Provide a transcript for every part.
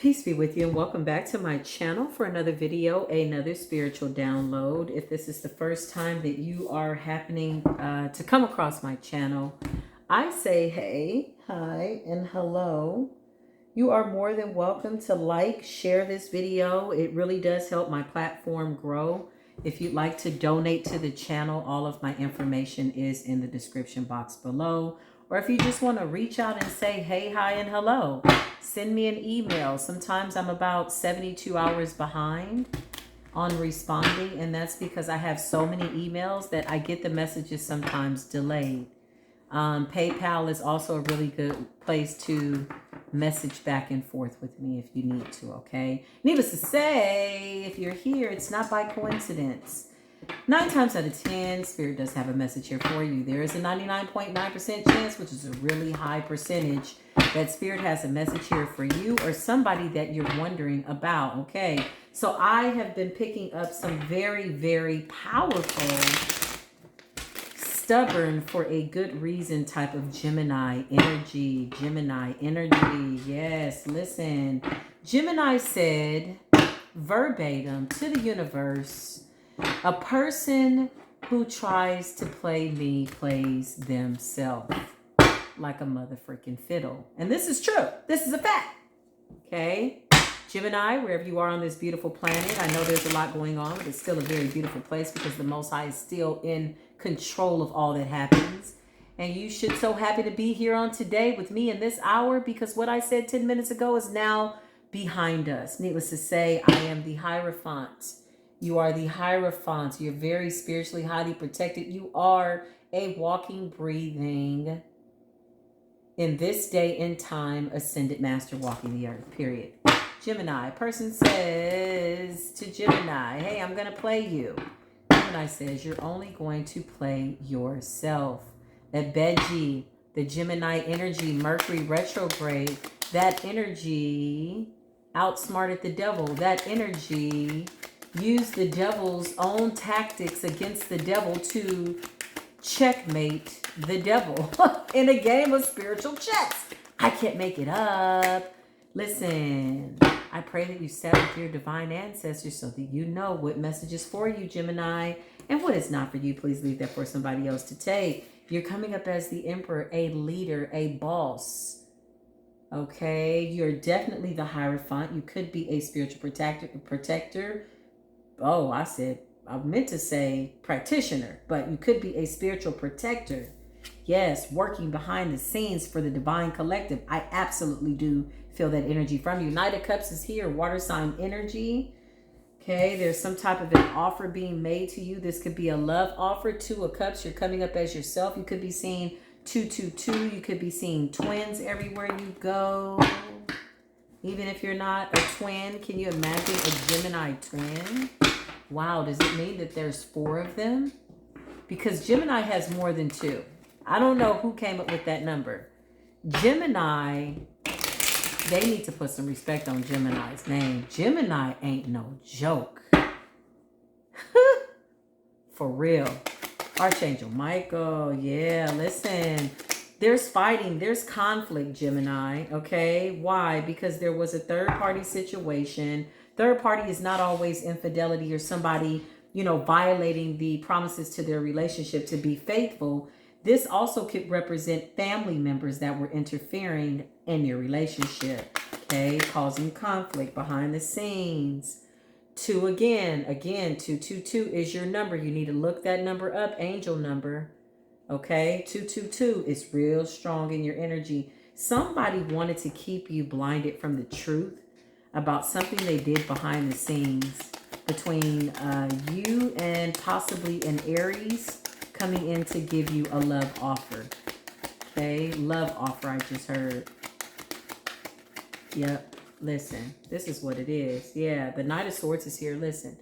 Peace be with you and welcome back to my channel for another video, another spiritual download. If this is the first time that you are happening to come across my channel, I say hey, hi, and hello. You are more than welcome to like, share this video. It really does help my platform grow. If you'd like to donate to the channel, all of my information is in the description box below. Or if you just want to reach out and say hey, hi, and hello, send me an email. Sometimes I'm about 72 hours behind on responding, and that's because I have so many emails that I get the messages sometimes delayed. PayPal is also a really good place to message back and forth with me if you need to, okay? Needless to say, if you're here, it's not by coincidence. 9 times out of 10, Spirit does have a message here for you. There is a 99.9% chance, which is a really high percentage, that Spirit has a message here for you or somebody that you're wondering about, okay? So I have been picking up some very, very powerful, stubborn for a good reason type of Gemini energy. Gemini energy, yes, listen. Gemini said verbatim to the universe, a person who tries to play me plays themselves like a mother freaking fiddle. And this is true. This is a fact. Okay? Gemini, wherever you are on this beautiful planet, I know there's a lot going on, but it's still a very beautiful place because the Most High is still in control of all that happens. And you should so happy to be here on today with me in this hour because what I said 10 minutes ago is now behind us. Needless to say, I am the Hierophant. You are the Hierophant. You're very spiritually highly protected. You are a walking, breathing, in this day and time, ascended master walking the earth, period. Gemini, person says to Gemini, hey, I'm going to play you. Gemini says, you're only going to play yourself. That Beji, the Gemini energy, Mercury retrograde, that energy outsmarted the devil. That energy used the devil's own tactics against the devil to checkmate the devil in a game of spiritual chess. I can't make it up. Listen, I pray that you sat with your divine ancestors so that you know what message is for you, Gemini, and what is not for you. Please leave that for somebody else to take. You're coming up as the Emperor, a leader, a boss. Okay, you're definitely the Hierophant. You could be a spiritual protector. Oh, I meant to say practitioner, but you could be a spiritual protector. Yes, working behind the scenes for the divine collective. I absolutely do feel that energy from you. Knight of Cups is here, water sign energy. Okay, there's some type of an offer being made to you. This could be a love offer. 2 of Cups, you're coming up as yourself. You could be seeing 222. You could be seeing twins everywhere you go. Even if you're not a twin, can you imagine a Gemini twin? Wow, does it mean that there's 4 of them? Because Gemini has more than 2. I don't know who came up with that number. Gemini, they need to put some respect on Gemini's name. Gemini ain't no joke. For real. Archangel Michael, yeah, listen. There's fighting, there's conflict, Gemini, okay? Why? Because there was a third-party situation. Third party is not always infidelity or somebody, violating the promises to their relationship to be faithful. This also could represent family members that were interfering in your relationship, okay? Causing conflict behind the scenes. 2 again, 222 is your number. You need to look that number up, angel number. Okay, 222 is real strong in your energy. Somebody wanted to keep you blinded from the truth about something they did behind the scenes between you and possibly an Aries coming in to give you a love offer. Okay, love offer I just heard. Yep, listen, this is what it is. Yeah, the Knight of Swords is here. Listen,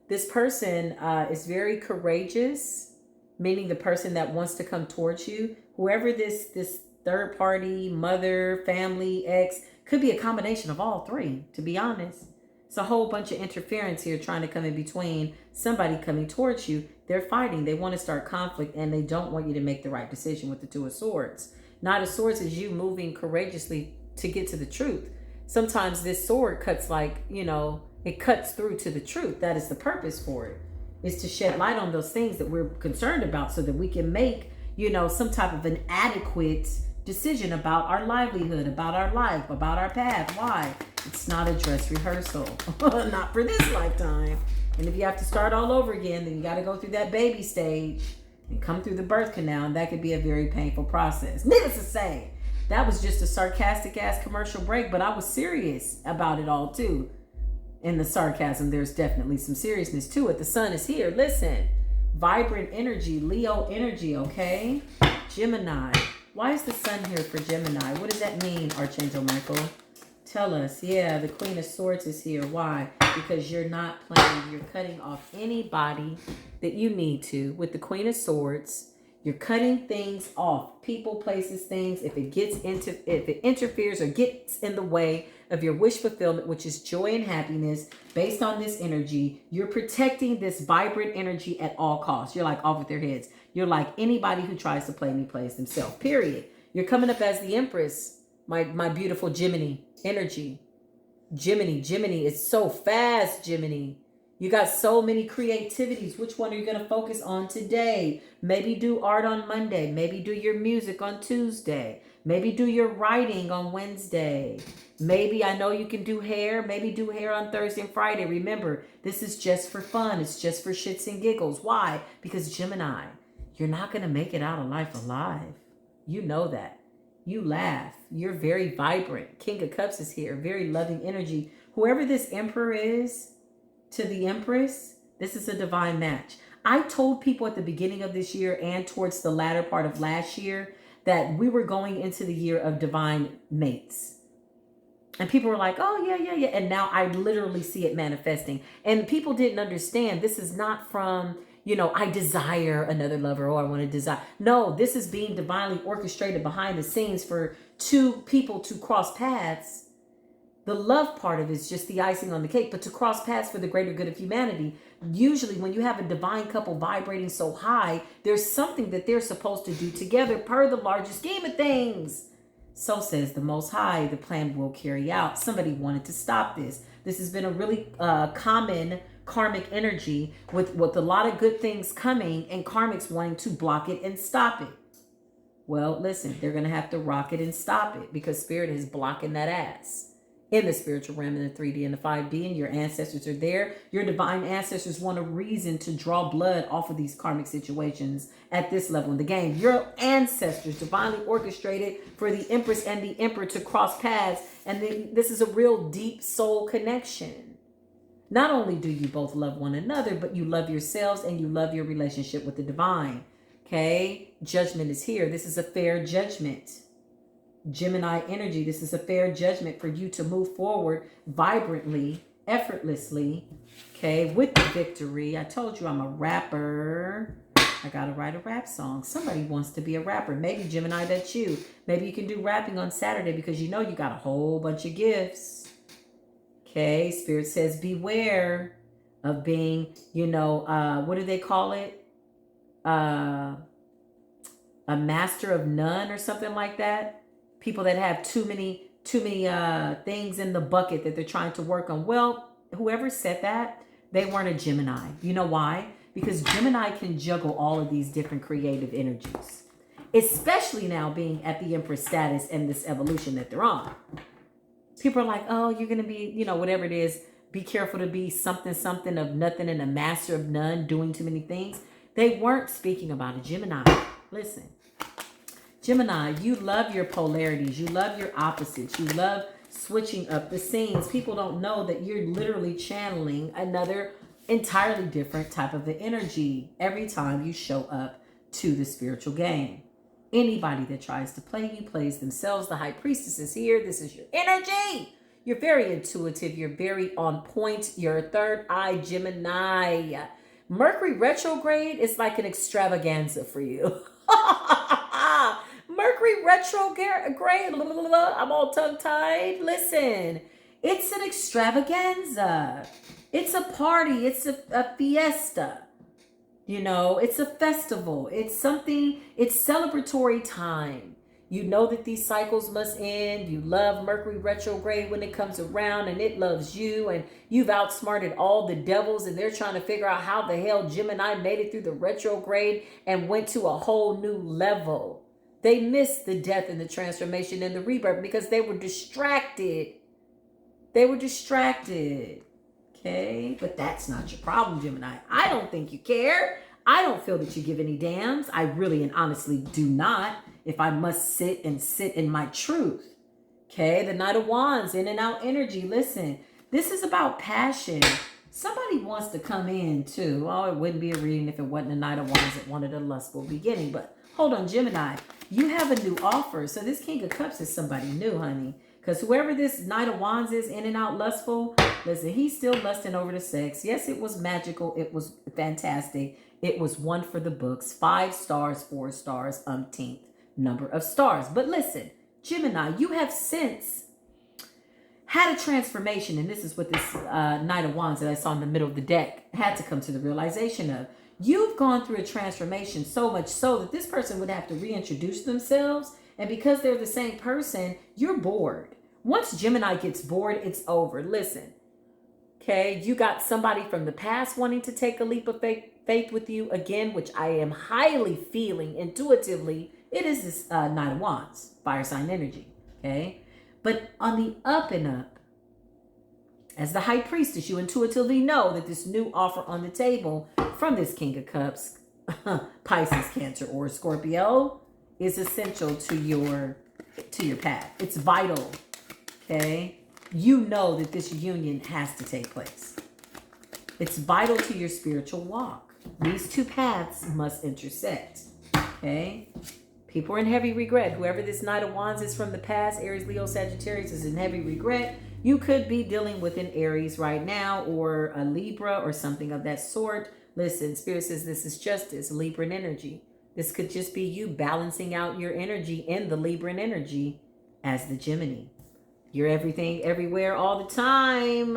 this person is very courageous, meaning the person that wants to come towards you. Whoever this third party, mother, family, ex, could be a combination of all 3, to be honest. It's a whole bunch of interference here trying to come in between somebody coming towards you. They're fighting. They want to start conflict and they don't want you to make the right decision with the 2 of Swords. Knight of Swords is you moving courageously to get to the truth. sometimes this sword cuts like, it cuts through to the truth. That is the purpose for it, is to shed light on those things that we're concerned about so that we can make, some type of an adequate decision about our livelihood, about our life, about our path. Why? It's not a dress rehearsal. Not for this lifetime. And if you have to start all over again, then you got to go through that baby stage and come through the birth canal, and that could be a very painful process. Needless to say, that was just a sarcastic ass commercial break, but I was serious about it all too. In the sarcasm, there's definitely some seriousness to it. The sun is here. Listen, vibrant energy, Leo energy, okay? Gemini. Why is the sun here for Gemini? What does that mean, Archangel Michael? Tell us. Yeah, the Queen of Swords is here. Why? Because you're not playing. You're cutting off anybody that you need to. With the Queen of Swords, you're cutting things off. People, places, things. If it interferes or gets in the way of your wish fulfillment, which is joy and happiness, based on this energy, you're protecting this vibrant energy at all costs. You're like off with their heads. You're like, anybody who tries to play me plays themselves. Period. You're coming up as the Empress. My beautiful Gemini energy. Gemini is so fast, Gemini. You got so many creativities. Which one are you going to focus on today? Maybe do art on Monday. Maybe do your music on Tuesday. Maybe do your writing on Wednesday. Maybe, I know you can do hair. Maybe do hair on Thursday and Friday. Remember, this is just for fun. It's just for shits and giggles. Why? Because Gemini, you're not going to make it out of life alive. You know that. You laugh. You're very vibrant. King of Cups is here. Very loving energy. Whoever this Emperor is to the Empress, this is a divine match. I told people at the beginning of this year and towards the latter part of last year that we were going into the year of divine mates. And people were like, oh, yeah. And now I literally see it manifesting. And people didn't understand. This is not from, I desire another lover, or I want to desire. No, this is being divinely orchestrated behind the scenes for two people to cross paths. The love part of it is just the icing on the cake, but to cross paths for the greater good of humanity. Usually when you have a divine couple vibrating so high, there's something that they're supposed to do together per the larger scheme of things. So says the Most High, the plan will carry out. Somebody wanted to stop this. This has been a really common karmic energy with a lot of good things coming and karmics wanting to block it and stop it. Well, listen, they're going to have to rock it and stop it because Spirit is blocking that ass. In the spiritual realm, in the 3D and the 5D, and your ancestors are there. Your divine ancestors want a reason to draw blood off of these karmic situations at this level in the game. Your ancestors divinely orchestrated for the Empress and the Emperor to cross paths, and this is a real deep soul connection. Not only do you both love one another, but you love yourselves and you love your relationship with the divine. Okay? Judgment is here. This is a fair judgment. Gemini energy, this is a fair judgment for you to move forward vibrantly, effortlessly, okay, with the victory. I told you I'm a rapper. I gotta write a rap song. Somebody wants to be a rapper. Maybe Gemini, that's you. Maybe you can do rapping on Saturday because you got a whole bunch of gifts. Okay, Spirit says beware of being, what do they call it? A master of none or something like that. People that have too many things in the bucket that they're trying to work on. Well, whoever said that, they weren't a Gemini. You know why? Because Gemini can juggle all of these different creative energies, especially now being at the Empress status and this evolution that they're on. People are like, oh, you're going to be, whatever it is, be careful to be something of nothing and a master of none, doing too many things. They weren't speaking about a Gemini. Listen. Gemini, you love your polarities. You love your opposites. You love switching up the scenes. People don't know that you're literally channeling another entirely different type of the energy every time you show up to the spiritual game. Anybody that tries to play you plays themselves. The High Priestess is here. This is your energy. You're very intuitive. You're very on point. You're a third eye Gemini. Mercury retrograde is like an extravaganza for you. Mercury retrograde, I'm all tongue-tied. Listen, it's an extravaganza. It's a party. It's a fiesta. It's a festival. It's something, it's celebratory time. You know that these cycles must end. You love Mercury retrograde when it comes around, and it loves you. And you've outsmarted all the devils, and they're trying to figure out how the hell Gemini made it through the retrograde and went to a whole new level. They missed the death and the transformation and the rebirth because they were distracted. They were distracted. Okay? But that's not your problem, Gemini. I don't think you care. I don't feel that you give any damns. I really and honestly do not. If I must sit in my truth. Okay? The Knight of Wands, in and out energy. Listen, this is about passion. Somebody wants to come in too. Oh, it wouldn't be a reading if it wasn't the Knight of Wands that wanted a lustful beginning. But hold on, Gemini. You have a new offer. So this King of Cups is somebody new, honey. Because whoever this Knight of Wands is, in and out lustful, listen, he's still lusting over the sex. Yes, it was magical. It was fantastic. It was one for the books. 5 stars, 4 stars, umpteenth number of stars. But listen, Gemini, you have since had a transformation. And this is what this Knight of Wands that I saw in the middle of the deck had to come to the realization of. You've gone through a transformation so much so that this person would have to reintroduce themselves. And because they're the same person, you're bored. Once Gemini gets bored, it's over. Listen, okay, you got somebody from the past wanting to take a leap of faith with you again, which I am highly feeling intuitively. It is this Knight of Wands, fire sign energy, okay? But on the up and up, as the High Priestess, you intuitively know that this new offer on the table from this King of Cups, Pisces, Cancer, or Scorpio, is essential to your path. It's vital, okay? You know that this union has to take place. It's vital to your spiritual walk. These two paths must intersect, okay? People are in heavy regret. Whoever this Knight of Wands is from the past, Aries, Leo, Sagittarius, is in heavy regret. You could be dealing with an Aries right now or a Libra or something of that sort. Listen, Spirit says this is justice, Libran energy. This could just be you balancing out your energy in the Libran energy as the Gemini. You're everything, everywhere, all the time.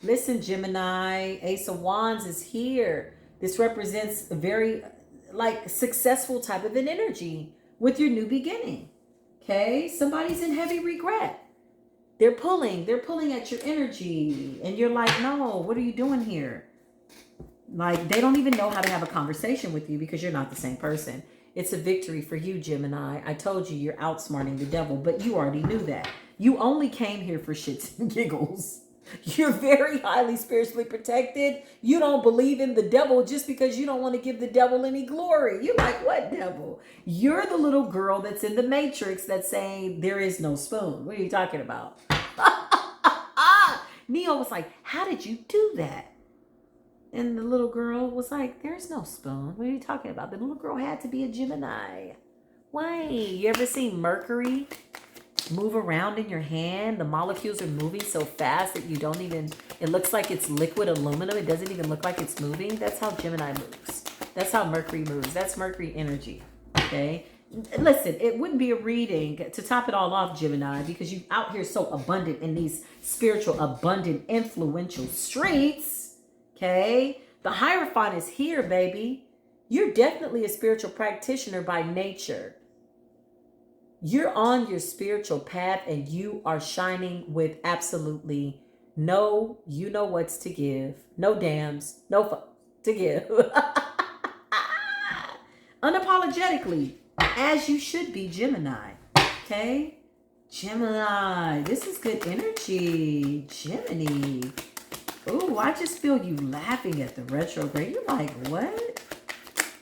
Listen, Gemini, Ace of Wands is here. This represents a very successful type of an energy with your new beginning. Okay? Somebody's in heavy regret. They're pulling at your energy. And you're like, no, what are you doing here? Like, they don't even know how to have a conversation with you because you're not the same person. It's a victory for you, Gemini. I told you you're outsmarting the devil, but you already knew that. You only came here for shits and giggles. You're very highly spiritually protected. You don't believe in the devil just because you don't want to give the devil any glory. You're like, what devil? You're the little girl that's in the Matrix that's saying there is no spoon. What are you talking about? Neo was like, how did you do that? And the little girl was like, there's no spoon. What are you talking about? The little girl had to be a Gemini. Why? You ever seen Mercury move around in your hand? The molecules are moving so fast that you don't even, it looks like it's liquid aluminum. It doesn't even look like it's moving. That's how Gemini moves. That's how Mercury moves. That's Mercury energy. Okay? Listen, it wouldn't be a reading to top it all off, Gemini, because you're out here so abundant in these spiritual, abundant, influential streets. Okay? The Hierophant is here, baby. You're definitely a spiritual practitioner by nature. You're on your spiritual path and you are shining with absolutely no, you know what's to give. No damns, no fuck to give. Unapologetically, as you should be, Gemini. Okay? Gemini, this is good energy. Gemini. Ooh, I just feel you laughing at the retrograde. You're like, what?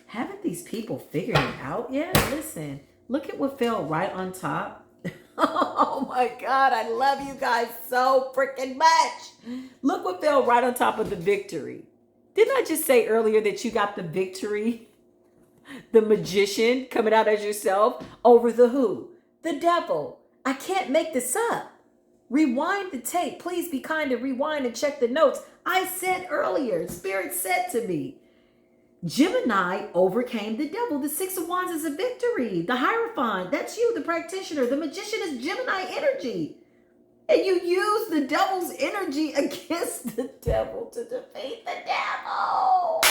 Haven't these people figured it out yet? Listen, look at what fell right on top. Oh my God, I love you guys so freaking much. Look what fell right on top of the victory. Didn't I just say earlier that you got the victory? The Magician coming out as yourself over the who? The devil. I can't make this up. Rewind the tape. Please be kind and rewind and check the notes. I said earlier, Spirit said to me, Gemini overcame the devil. The Six of Wands is a victory. The Hierophant, that's you, the practitioner. The Magician is Gemini energy. And you use the devil's energy against the devil to defeat the devil.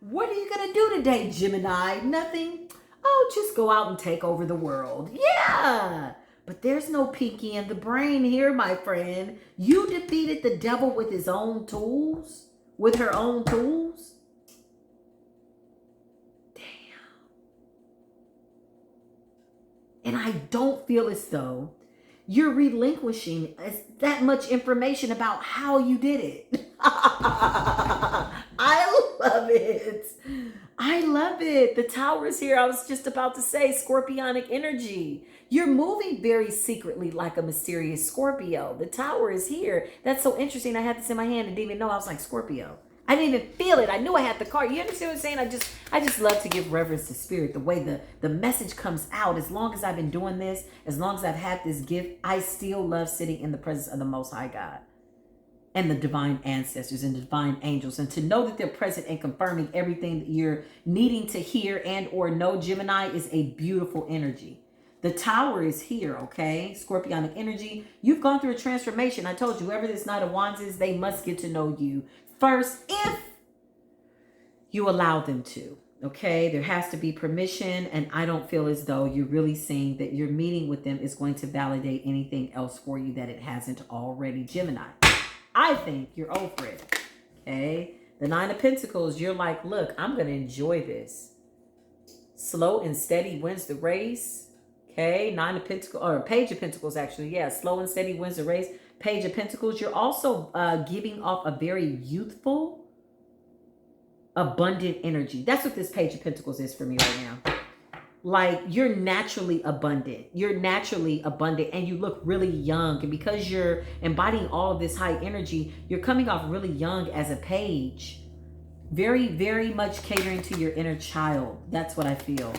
What are you going to do today, Gemini? Nothing. Oh, just go out and take over the world. Yeah. But there's no pinky in the brain here, my friend. You defeated the devil with his own tools, with her own tools. Damn. And I don't feel as though you're relinquishing that much information about how you did it. I love it. I love it. The tower is here. I was just about to say scorpionic energy. You're moving very secretly like a mysterious Scorpio. The tower is here. That's so interesting. I had this in my hand and didn't even know I was like Scorpio. I didn't even feel it. I knew I had the card. You understand what I'm saying? I just love to give reverence to spirit. The way the message comes out. As long as I've been doing this, as long as I've had this gift, I still love sitting in the presence of the Most High God and the divine ancestors and the divine angels, and to know that they're present and confirming everything that you're needing to hear and or know, Gemini, is a beautiful energy. The tower is here, okay? Scorpionic energy. You've gone through a transformation. I told you, whoever this Knight of Wands is, they must get to know you first if you allow them to, okay? There has to be permission, and I don't feel as though you're really seeing that your meeting with them is going to validate anything else for you that it hasn't already, Gemini. I think you're over it, okay? The Nine of Pentacles, you're like, look, I'm going to enjoy this. Slow and steady wins the race, okay? Nine of Pentacles, or Page of Pentacles, actually. Yeah, slow and steady wins the race. Page of Pentacles, you're also giving off a very youthful, abundant energy. That's what this Page of Pentacles is for me right now. Like, you're naturally abundant. You're naturally abundant, and you look really young. And because you're embodying all of this high energy, you're coming off really young as a page. Very, very much catering to your inner child. That's what I feel.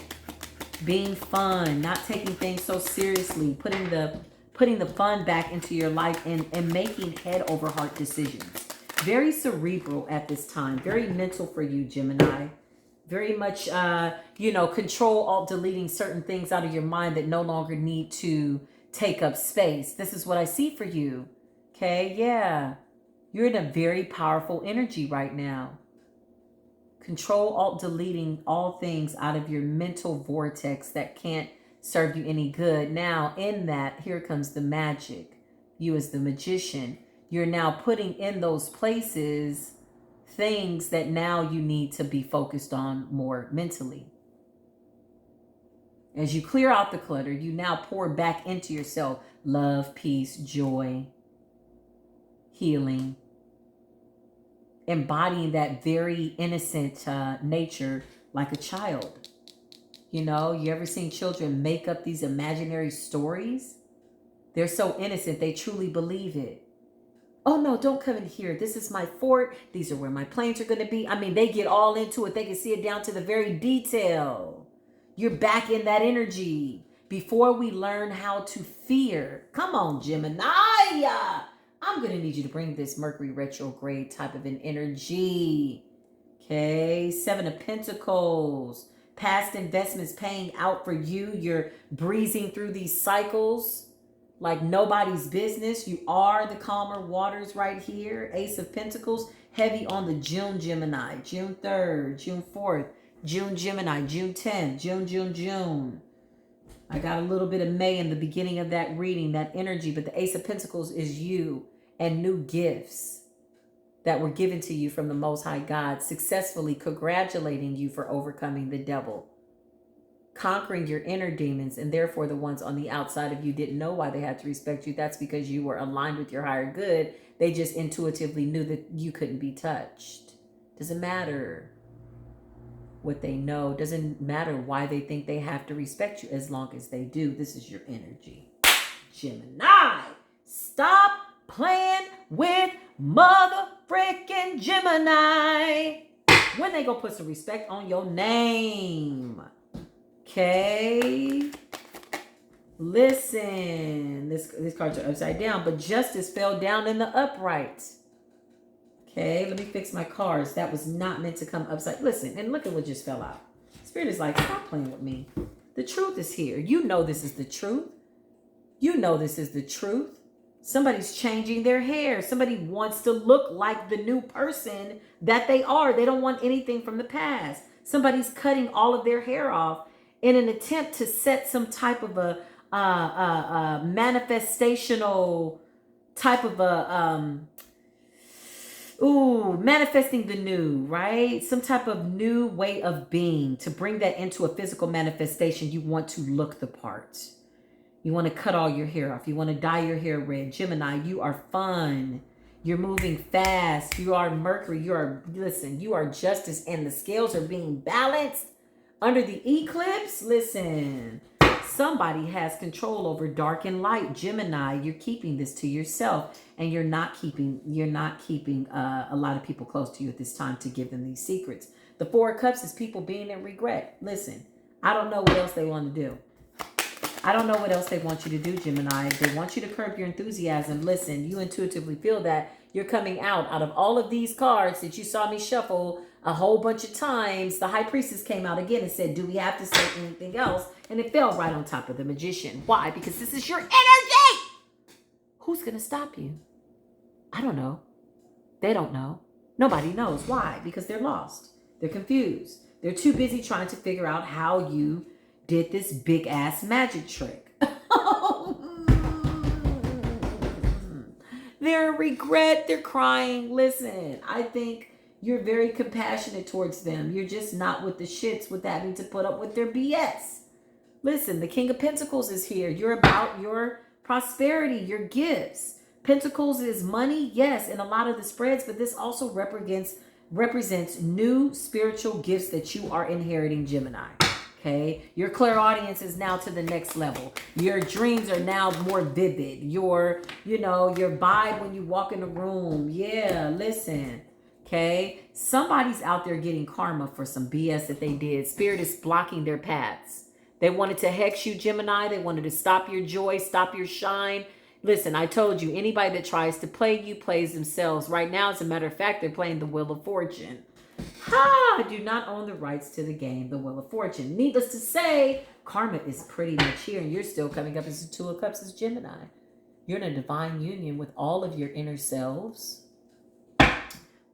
Being fun, not taking things so seriously, putting the fun back into your life, and making head over heart decisions. Very cerebral at this time. Very mental for you, Gemini. Very much, control, alt, deleting certain things out of your mind that no longer need to take up space. This is what I see for you. Okay, yeah. You're in a very powerful energy right now. Control, alt, deleting all things out of your mental vortex that can't serve you any good. Now, in that, here comes the magic. You as the magician, you're now putting in those places things that now you need to be focused on more mentally. As you clear out the clutter, you now pour back into yourself love, peace, joy, healing, embodying that very innocent nature like a child. You know, you ever seen children make up these imaginary stories? They're so innocent, they truly believe it. Oh no, don't come in here. This is my fort. These are where my planes are going to be. I mean, they get all into it. They can see it down to the very detail. You're back in that energy. Before we learn how to fear. Come on, Gemini. I'm going to need you to bring this Mercury retrograde type of an energy. Okay, Seven of Pentacles. Past investments paying out for you. You're breezing through these cycles like nobody's business. You are the calmer waters right here. Ace of Pentacles, heavy on the June Gemini. June 3rd, June 4th, June Gemini, June 10th, June. I got a little bit of May in the beginning of that reading, that energy, but the Ace of Pentacles is you and new gifts that were given to you from the Most High God, successfully congratulating you for overcoming the devil. Conquering your inner demons, and therefore the ones on the outside of you didn't know why they had to respect you. That's because you were aligned with your higher good. They just intuitively knew that you couldn't be touched. Doesn't matter what they know. Doesn't matter why they think they have to respect you, as long as they do. This is your energy. Gemini, stop playing with mother freaking Gemini. When they go put some respect on your name. Okay, listen, these cards are upside down, but justice fell down in the upright. Okay, let me fix my cards. That was not meant to come upside. Listen, and look at what just fell out. Spirit is like, stop playing with me. The truth is here. You know this is the truth. You know this is the truth. Somebody's changing their hair. Somebody wants to look like the new person that they are. They don't want anything from the past. Somebody's cutting all of their hair off in an attempt to set some type of a manifestational type of manifesting the new, right? Some type of new way of being. To bring that into a physical manifestation, you want to look the part. You want to cut all your hair off. You want to dye your hair red. Gemini, you are fun. You're moving fast. You are Mercury. You are justice, and the scales are being balanced under the eclipse. Listen, somebody has control over dark and light. Gemini, you're keeping this to yourself, and you're not keeping a lot of people close to you at this time to give them these secrets. The Four of Cups is people being in regret. Listen, I don't know what else they want to do. I don't know what else they want you to do, Gemini. They want you to curb your enthusiasm. Listen, you intuitively feel that you're coming out of all of these cards that you saw me shuffle a whole bunch of times. The High Priestess came out again and said, do we have to say anything else? And it fell right on top of the Magician. Why? Because this is your energy. Who's going to stop you? I don't know. They don't know. Nobody knows. Why? Because they're lost. They're confused. They're too busy trying to figure out how you did this big ass magic trick. They're in regret. They're crying. Listen, I think you're very compassionate towards them. You're just not with the shits with having to put up with their BS. Listen, the King of Pentacles is here. You're about your prosperity, your gifts. Pentacles is money, yes, in a lot of the spreads, but this also represents new spiritual gifts that you are inheriting, Gemini. Okay, your clairaudience is now to the next level. Your dreams are now more vivid. Your vibe when you walk in a room. Yeah, listen. Okay, somebody's out there getting karma for some BS that they did. Spirit is blocking their paths. They wanted to hex you, Gemini. They wanted to stop your joy, stop your shine. Listen, I told you, anybody that tries to play you plays themselves. Right now, as a matter of fact, they're playing the Wheel of Fortune. I do not own the rights to the game, the Wheel of Fortune. Needless to say, karma is pretty much here, and you're still coming up as the Two of Cups as Gemini. You're in a divine union with all of your inner selves.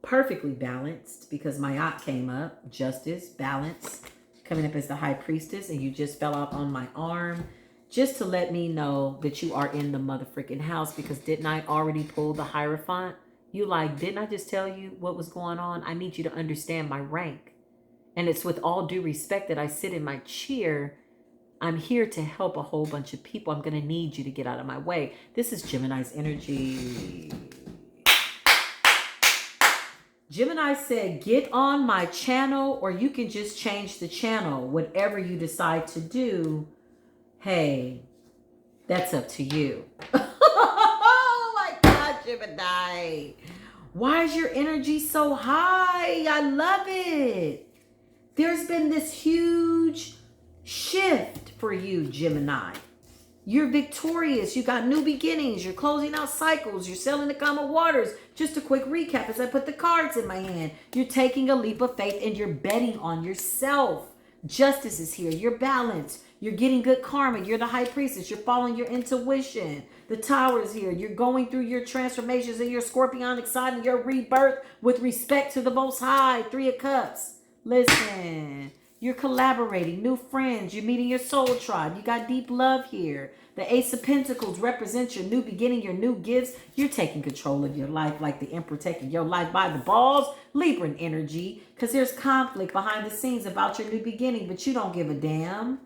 Perfectly balanced, because Mayat came up. Justice, balance, coming up as the High Priestess, and you just fell out on my arm. Just to let me know that you are in the motherfucking house, because didn't I already pull the Hierophant? You like, didn't I just tell you what was going on? I need you to understand my rank. And it's with all due respect that I sit in my chair. I'm here to help a whole bunch of people. I'm going to need you to get out of my way. This is Gemini's energy. Gemini said, get on my channel, or you can just change the channel. Whatever you decide to do, hey, that's up to you. Gemini, why is your energy so high? I love it. There's been this huge shift for you, Gemini. You're victorious. You got new beginnings. You're closing out cycles. You're selling the calm of waters. Just a quick recap as I put the cards in my hand. You're taking a leap of faith and you're betting on yourself. Justice is here. You're balanced. You're getting good karma. You're the High Priestess. You're following your intuition. The Tower is here. You're going through your transformations and your scorpionic side and your rebirth with respect to the Most High. Three of Cups. Listen, you're collaborating. New friends. You're meeting your soul tribe. You got deep love here. The Ace of Pentacles represents your new beginning, your new gifts. You're taking control of your life like the Emperor taking your life by the balls. Libran energy, because there's conflict behind the scenes about your new beginning, but you don't give a damn.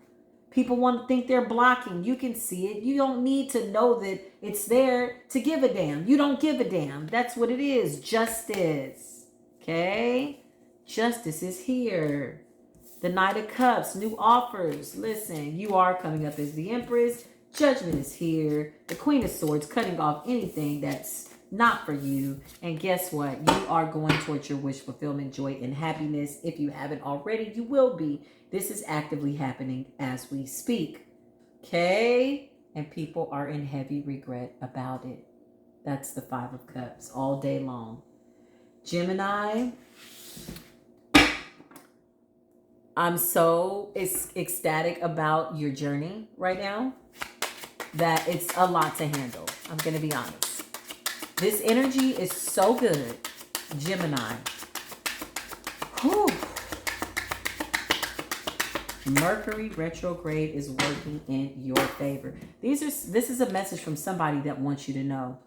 People want to think they're blocking. You can see it. You don't need to know that it's there to give a damn. You don't give a damn. That's what it is. Justice. Okay? Justice is here. The Knight of Cups. New offers. Listen, you are coming up as the Empress. Judgment is here. The Queen of Swords, cutting off anything that's not for you. And guess what? You are going towards your wish fulfillment, joy, and happiness. If you haven't already, you will be. This is actively happening as we speak. Okay? And people are in heavy regret about it. That's the Five of Cups all day long. Gemini, I'm so ecstatic about your journey right now that it's a lot to handle. I'm going to be honest. This energy is so good, Gemini. Whew. Mercury retrograde is working in your favor. This is a message from somebody that wants you to know.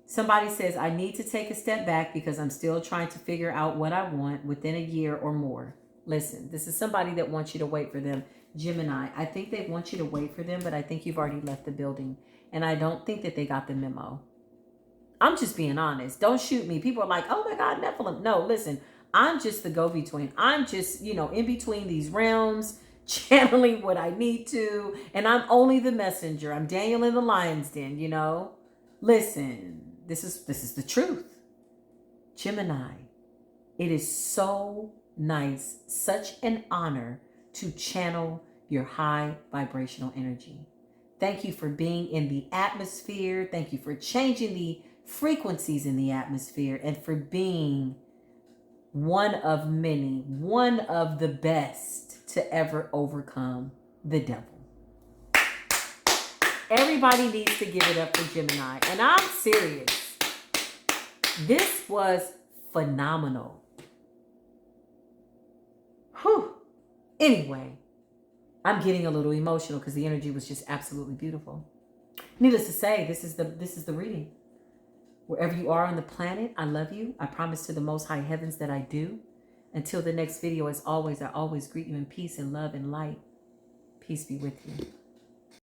Somebody says, I need to take a step back because I'm still trying to figure out what I want within a year or more. Listen, this is somebody that wants you to wait for them. Gemini, I think they want you to wait for them, but I think you've already left the building. And I don't think that they got the memo. I'm just being honest. Don't shoot me. People are like, oh my God, Nephilim. No, listen, I'm just the go-between. I'm just, in between these realms, channeling what I need to. And I'm only the messenger. I'm Daniel in the lion's den, Listen, this is the truth. Gemini, it is so nice, such an honor to channel your high vibrational energy. Thank you for being in the atmosphere. Thank you for changing the frequencies in the atmosphere and for being one of many, one of the best to ever overcome the devil. Everybody needs to give it up for Gemini. And I'm serious. This was phenomenal. Whew. Anyway, I'm getting a little emotional because the energy was just absolutely beautiful. Needless to say, this is the reading. Wherever you are on the planet, I love you. I promise to the most high heavens that I do. Until the next video, as always, I always greet you in peace and love and light. Peace be with you.